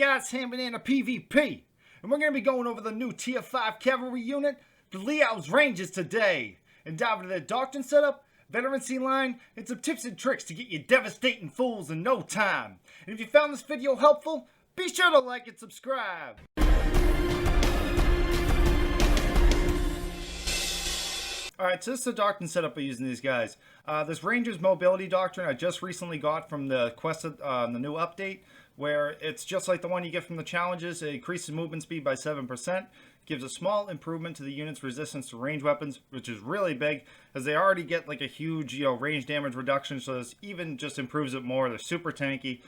guys, HandBananaPvP, and we're going to be going over the new Tier 5 Cavalry unit, the Liao's Rangers today, and dive into their Doctrine setup, Veterancy line, and some tips and tricks to get you devastating fools in no time. And if you found this video helpful, be sure to like and subscribe. Alright, so this is the Doctrine setup by using these guys. This Rangers Mobility Doctrine I just recently got from the quest, the new update, where it's just like the one you get from the challenges. It increases movement speed by 7%, gives a small improvement to the unit's resistance to range weapons, which is really big, as they already get like a huge, range damage reduction, so this even just improves it more. They're super tanky.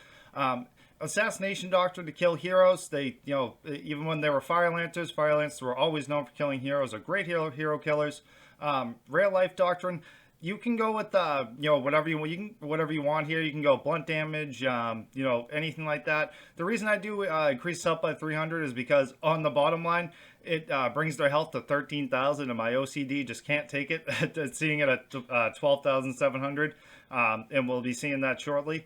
Assassination Doctrine to kill heroes. They, even when they were Fire Lancers were always known for killing heroes. They're great hero killers. Real life Doctrine, you can go with whatever you want here. You can go blunt damage, anything like that. The reason I do increase health by 300 is because on the bottom line it brings their health to 13,000, and my OCD just can't take it. Seeing it at 12,700, and we'll be seeing that shortly.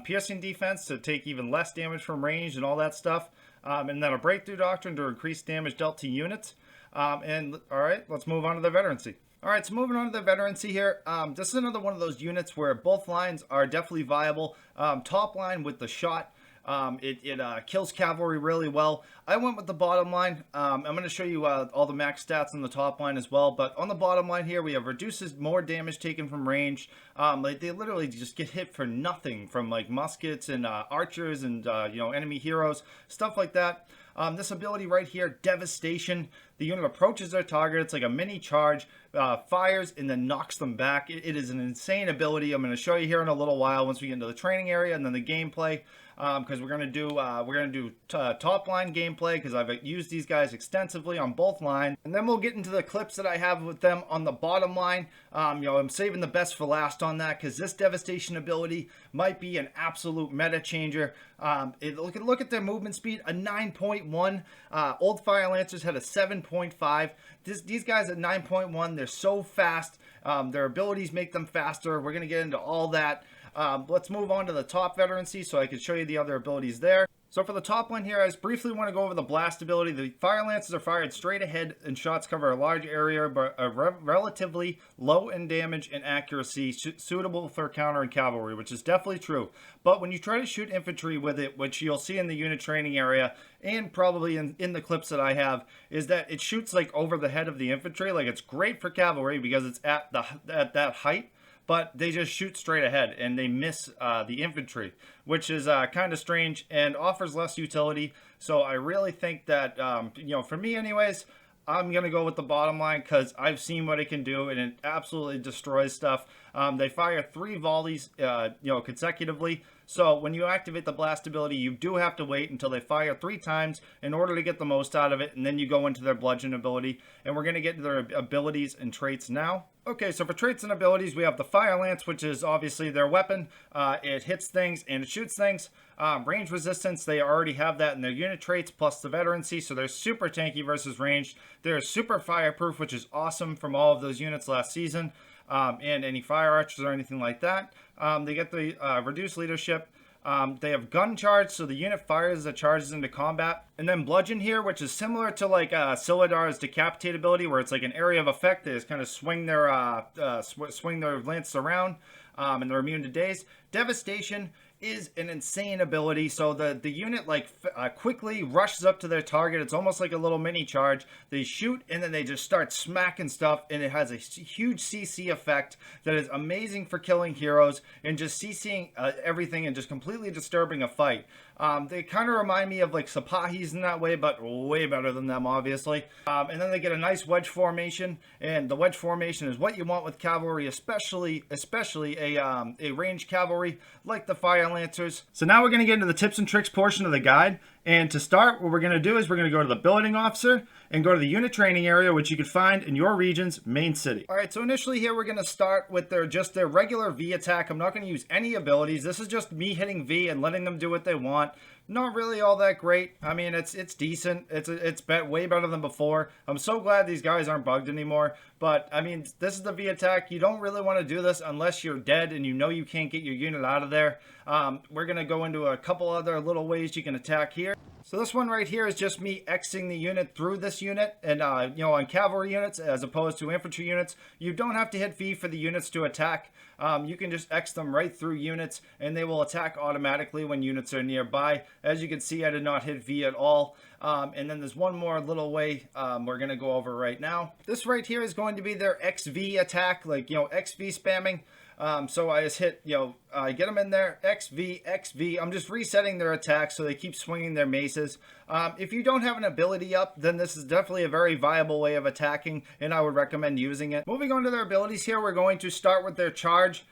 Piercing defense to take even less damage from range and all that stuff, and then a breakthrough doctrine to increase damage dealt to units. And all right, let's move on to the veterancy. All right, so moving on to the veterancy here. This is another one of those units where both lines are definitely viable. Top line with the shot, it kills cavalry really well. I went with the bottom line. I'm going to show you all the max stats on the top line as well. But on the bottom line here, we have reduces more damage taken from range. They literally just get hit for nothing from like muskets and archers and enemy heroes, stuff like that. This ability right here, Devastation. The unit approaches their target. It's like a mini charge, fires, and then knocks them back. It is an insane ability. I'm going to show you here in a little while once we get into the training area and then the gameplay. Because we're gonna do top line gameplay, because I've used these guys extensively on both lines, and then we'll get into the clips that I have with them on the bottom line. I'm saving the best for last on that, because this Devastation ability might be an absolute meta changer. Look at their movement speed, a 9.1. Old Fire Lancers had a 7.5. These guys at 9.1, they're so fast. Their abilities make them faster. We're gonna get into all that. Let's move on to the top veterancy so I can show you the other abilities there. So for the top one here, I just briefly want to go over the blast ability. The Fire Lances are fired straight ahead, and shots cover a large area but are relatively low in damage and accuracy, suitable for counter and cavalry, which is definitely true. But when you try to shoot infantry with it, which you'll see in the unit training area and probably in the clips that I have, is that it shoots like over the head of the infantry. Like, it's great for cavalry because it's at that height, but they just shoot straight ahead and they miss the infantry, which is kind of strange and offers less utility. So I really think that, for me anyways, I'm going to go with the bottom line because I've seen what it can do and it absolutely destroys stuff. They fire 3 volleys, consecutively. So when you activate the blast ability, you do have to wait until they fire 3 times in order to get the most out of it, and then you go into their bludgeon ability. And we're going to get to their abilities and traits now. Okay, so for traits and abilities, we have the Fire Lance, which is obviously their weapon. It hits things and it shoots things. Range resistance, they already have that in their unit traits, plus the veterancy, so they're super tanky versus ranged. They're super fireproof, which is awesome from all of those units last season. And any fire archers or anything like that. They get the reduced leadership. They have gun charge, so the unit fires as it charges into combat. And then bludgeon here, which is similar to like Siladar's decapitate ability, where it's like an area of effect. They just kind of swing their lance around, and they're immune to daze. Devastation is an insane ability. So the unit quickly rushes up to their target. It's almost like a little mini charge. They shoot and then they just start smacking stuff, and it has a huge CC effect that is amazing for killing heroes and just CCing everything and just completely disturbing a fight. They kind of remind me of like Sapahis in that way, but way better than them, obviously. And then they get a nice wedge formation, and the wedge formation is what you want with cavalry, especially a ranged cavalry like the Fire Lancers. So now we're going to get into the tips and tricks portion of the guide. And to start, what we're going to do is we're going to go to the building officer and go to the unit training area, which you can find in your region's main city. All right, so initially here we're going to start with their regular V attack. I'm not going to use any abilities. This is just me hitting V and letting them do what they want. Not really all that great. I mean, it's decent. It's way better than before. I'm so glad these guys aren't bugged anymore. But I mean, this is the V attack. You don't really want to do this unless you're dead and you know you can't get your unit out of there. We're gonna go into a couple other little ways you can attack here. So this one right here is just me Xing the unit through this unit, and on cavalry units as opposed to infantry units, you don't have to hit V for the units to attack. You can just X them right through units and they will attack automatically when units are nearby. As you can see, I did not hit V at all. And then there's one more little way we're going to go over right now. This right here is going to be their XV attack, like, XV spamming. So I just hit, I get them in there, XV, XV. I'm just resetting their attack so they keep swinging their maces. If you don't have an ability up, then this is definitely a very viable way of attacking, and I would recommend using it. Moving on to their abilities here, we're going to start with their charge.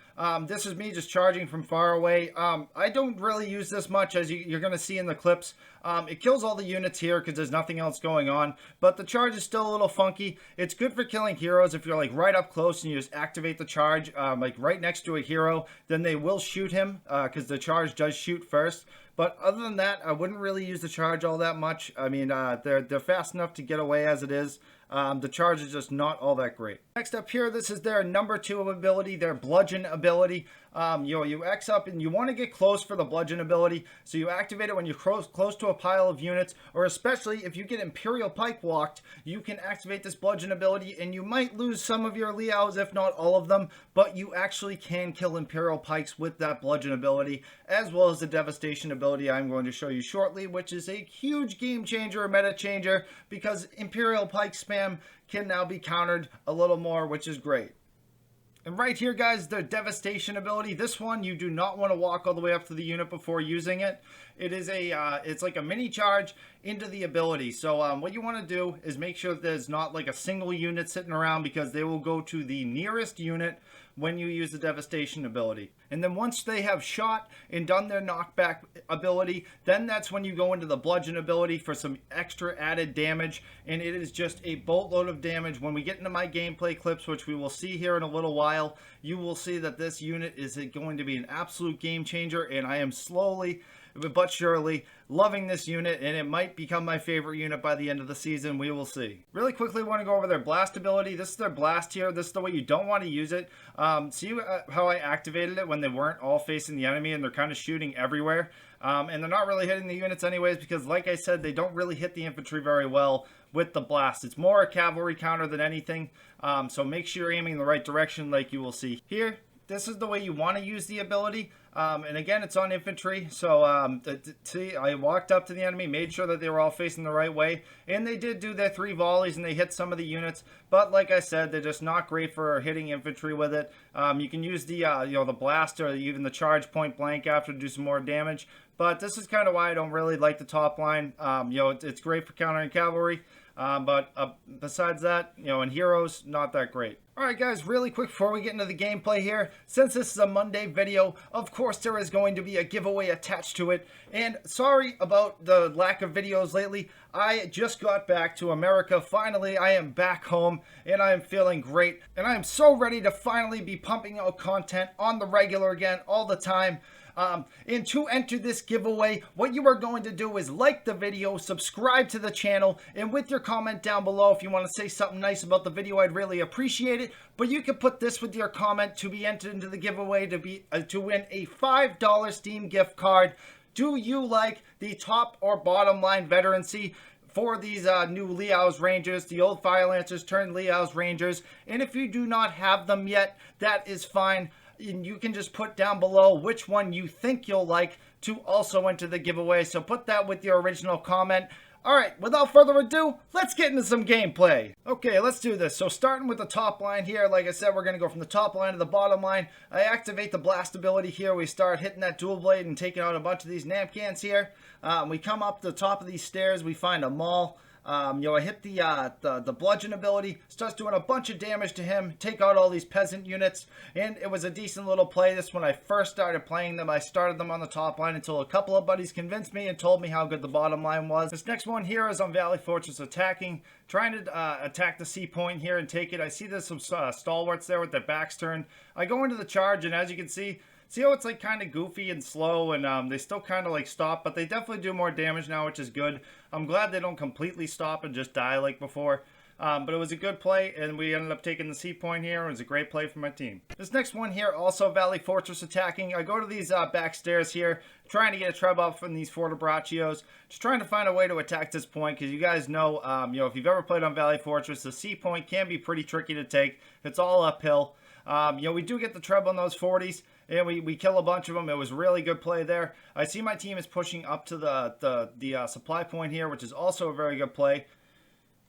This is me just charging from far away. I don't really use this much, as you're going to see in the clips. It kills all the units here because there's nothing else going on, but the charge is still a little funky. It's good for killing heroes if you're like right up close and you just activate the charge like right next to a hero, then they will shoot him because the charge does shoot first. But other than that, I wouldn't really use the charge all that much. I mean, they're fast enough to get away as it is. The charge is just not all that great. Next up here, this is their number 2 ability, their bludgeon ability. You X up and you want to get close for the bludgeon ability, so you activate it when you're close to a pile of units, or especially if you get Imperial Pike walked, you can activate this bludgeon ability and you might lose some of your Liaos, if not all of them, but you actually can kill Imperial Pikes with that bludgeon ability, as well as the devastation ability I'm going to show you shortly, which is a huge game changer, a meta changer, because Imperial Pike spam can now be countered a little more, which is great. And right here, guys, the devastation ability. This one, you do not want to walk all the way up to the unit before using it. It is it's like a mini charge into the ability. So what you want to do is make sure that there's not like a single unit sitting around, because they will go to the nearest unit when you use the devastation ability. And then once they have shot and done their knockback ability, then that's when you go into the bludgeon ability for some extra added damage, and it is just a boatload of damage. When we get into my gameplay clips, which we will see here in a little while, you will see that this unit is going to be an absolute game changer, and I am slowly but surely loving this unit, and it might become my favorite unit by the end of the season. We will see. Really quickly, want to go over their blast ability. This is their blast here. This is the way you don't want to use it. See how I activated it when they weren't all facing the enemy and they're kind of shooting everywhere, and they're not really hitting the units anyways, because like I said, they don't really hit the infantry very well with the blast. It's more a cavalry counter than anything, so make sure you're aiming in the right direction, like you will see here. This is the way you want to use the ability. And again, it's on infantry. So see, I walked up to the enemy, made sure that they were all facing the right way, and they did do their 3 volleys and they hit some of the units. But like I said, they're just not great for hitting infantry with it. You can use the the blast or even the charge point blank after to do some more damage. But this is kind of why I don't really like the top line. It's great for countering cavalry. But besides that, in heroes, not that great. Alright guys, really quick before we get into the gameplay here, since this is a Monday video, of course there is going to be a giveaway attached to it, and sorry about the lack of videos lately. I just got back to America. Finally, I am back home, and I am feeling great, and I am so ready to finally be pumping out content on the regular again, all the time. And to enter this giveaway, what you are going to do is like the video, subscribe to the channel, and with your comment down below, if you want to say something nice about the video, I'd really appreciate it. But you can put this with your comment to be entered into the giveaway to win a $5 Steam gift card. Do you like the top or bottom line veterancy for these new Liao's Rangers, the old Fire Lancers turned Liao's Rangers? And if you do not have them yet, that is fine. And you can just put down below which one you think you'll like to also enter the giveaway. So put that with your original comment. Alright, without further ado, let's get into some gameplay. Okay, let's do this. So starting with the top line here, like I said, we're going to go from the top line to the bottom line. I activate the blast ability here. We start hitting that dual blade and taking out a bunch of these Namcans here. We come up the top of these stairs, we find a mall. I hit the bludgeon ability, starts doing a bunch of damage to him, take out all these peasant units, and it was a decent little play. This when I first started playing them, I started them on the top line until a couple of buddies convinced me and told me how good the bottom line was. This next one here is on Valley Fortress attacking, trying to attack the C point here and take it. I see there's some stalwarts there with their backs turned. I go into the charge, and as you can see how it's like kind of goofy and slow, and they still kind of like stop, but they definitely do more damage now, which is good. I'm glad they don't completely stop and just die like before. But it was a good play, and we ended up taking the C point here. It was a great play for my team. This next one here, also Valley Fortress attacking. I go to these back stairs here, trying to get a treb up from these Fortebraccios. Just trying to find a way to attack this point, because you guys know, if you've ever played on Valley Fortress, the C point can be pretty tricky to take. It's all uphill. We do get the treb on those 40s, and we kill a bunch of them. It was really good play there. I see my team is pushing up to the supply point here, which is also a very good play.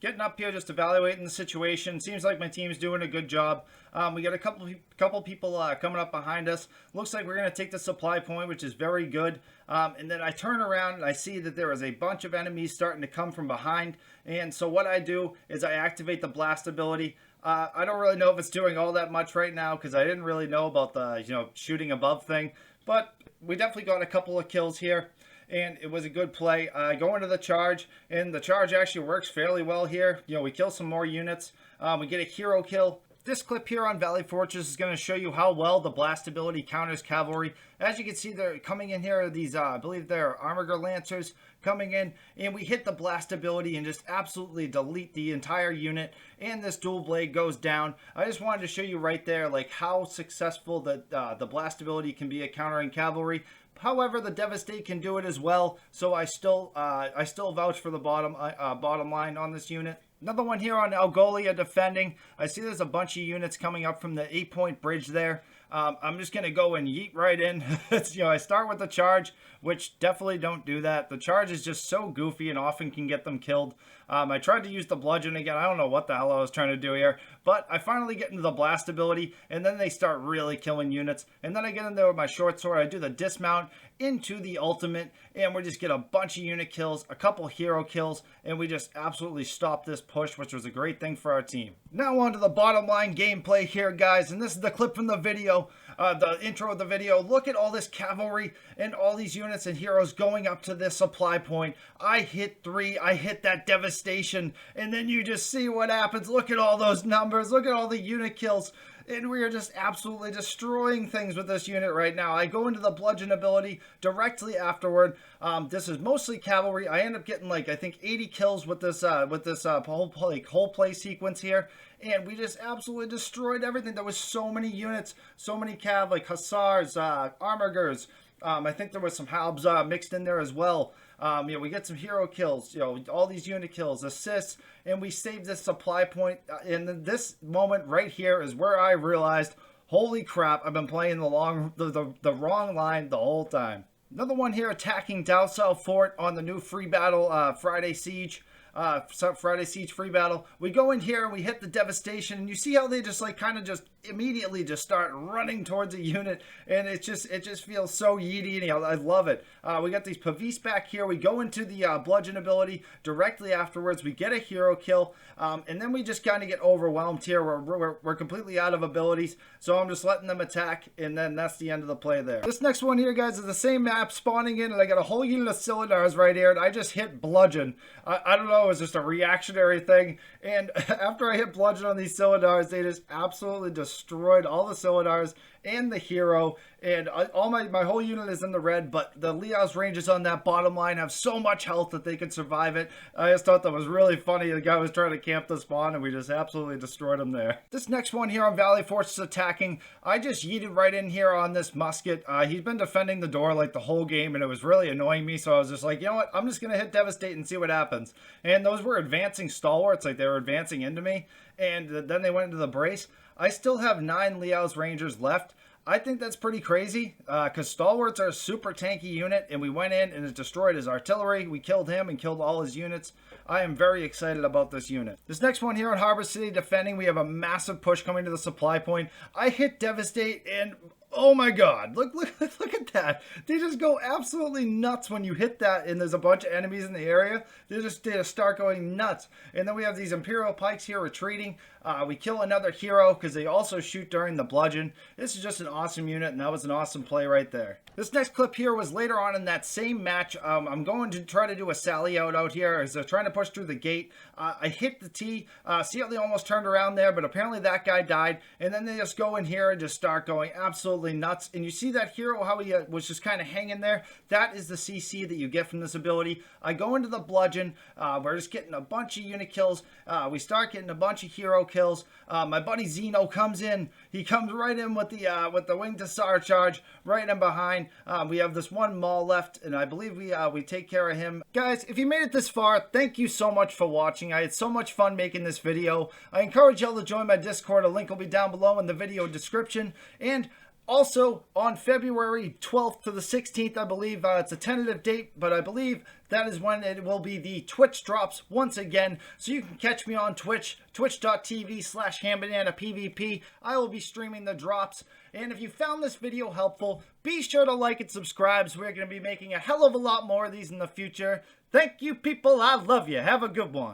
Getting up here, just evaluating the situation. Seems like my team's doing a good job. We got a couple people coming up behind us. Looks like we're going to take the supply point, which is very good. And then I turn around and I see that there is a bunch of enemies starting to come from behind. And so what I do is I activate the blast ability. I don't really know if it's doing all that much right now, because I didn't really know about the shooting above thing. But we definitely got a couple of kills here, and it was a good play. I go into the charge, and the charge actually works fairly well here. We kill some more units. We get a hero kill. This clip here on Valley Fortress is going to show you how well the blast ability counters cavalry. As you can see, they're coming in here, these, I believe they're Armiger Lancers coming in, and we hit the blast ability and just absolutely delete the entire unit, and this dual blade goes down. I just wanted to show you right there, like, how successful the blast ability can be at countering cavalry. However, the Devastate can do it as well, so I still vouch for the bottom line on this unit. Another one here on Algolia defending. I see there's a bunch of units coming up from the 8-point bridge there. I'm just going to go and yeet right in. I start with the charge, which definitely don't do that. The charge is just so goofy and often can get them killed. I tried to use the bludgeon again. I don't know what the hell I was trying to do here, but I finally get into the blast ability, and then they start really killing units. And then I get in there with my short sword. I do the dismount into the ultimate, and we just get a bunch of unit kills, a couple hero kills, and we just absolutely stop this push, which was a great thing for our team. Now on to the bottom line gameplay here, guys, and this is the clip from the video, the intro of the video. Look at all this cavalry and all these units and heroes going up to this supply point. I hit 3, I hit that devastation, and then you just see what happens. Look at all those numbers, look at all the unit kills. And we are just absolutely destroying things with this unit right now. I go into the bludgeon ability directly afterward. This is mostly cavalry. I end up getting, like, I think 80 kills with this whole play sequence here. And we just absolutely destroyed everything. There was so many units, so many cav, like hussars, armigers. I think there was some halbs mixed in there as well. We get some hero kills, all these unit kills, assists, and we save this supply point. And this moment right here is where I realized, holy crap, I've been playing the wrong line the whole time. Another one here attacking Dowsal Fort on the new free battle, Friday Siege. Friday Siege free battle. We go in here and we hit the devastation, and you see how they just immediately just start running towards a unit, and it just feels so yeety. I love it. We got these Pavis back here. We go into the bludgeon ability directly afterwards. We get a hero kill, and then we just kind of get overwhelmed here. We're completely out of abilities, so I'm just letting them attack, and then that's the end of the play there. This next one here, guys, is the same map spawning in, and I got a whole unit of Cylindars right here, and I just hit bludgeon. I don't know, it was just a reactionary thing, and after I hit bludgeon on these Cylindars, they just absolutely destroyed all the Cylindars and the hero, and all my whole unit is in the red, but the Liao's ranges on that bottom line have so much health that they could survive it. I just thought that was really funny. The guy was trying to camp the spawn, and we just absolutely destroyed him there. This next one here on Valley Fortress attacking, I just yeeted right in here on this musket. He's been defending the door like the whole game, and it was really annoying me, so I was just like, you know what, I'm just going to hit Devastate and see what happens. And those were advancing stalwarts, like they were advancing into me, and then they went into the brace. I still have 9 Liao's Rangers left. I think that's pretty crazy, because Stalwarts are a super tanky unit, and we went in and it destroyed his artillery. We killed him and killed all his units. I am very excited about this unit. This next one here on Harbor City defending, we have a massive push coming to the supply point. I hit Devastate, and oh my god, look at that. They just go absolutely nuts when you hit that, and there's a bunch of enemies in the area. They just start going nuts. And then we have these Imperial Pikes here retreating. We kill another hero because they also shoot during the bludgeon. This is just an awesome unit, and that was an awesome play right there. This next clip here was later on in that same match. I'm going to try to do a sally out here as they're trying to push through the gate. I hit the T. See how they almost turned around there, but apparently that guy died. And then they just go in here and just start going absolutely absolutely nuts. And you see that hero, how he was just kind of hanging there? That is the CC that you get from this ability. I go into the bludgeon. We're just getting a bunch of unit kills. We start getting a bunch of hero kills. My buddy Zeno comes in. He comes right in with the Wing to Sar charge, right in behind. We have this one Maul left, and I believe we take care of him. Guys, if you made it this far, thank you so much for watching. I had so much fun making this video. I encourage y'all to join my Discord. A link will be down below in the video description. And also, on February 12th to the 16th, I believe, it's a tentative date, but I believe that is when it will be the Twitch drops once again. So you can catch me on Twitch, twitch.tv/HandBananaPvP. I will be streaming the drops. And if you found this video helpful, be sure to like and subscribe. So we're going to be making a hell of a lot more of these in the future. Thank you, people. I love you. Have a good one.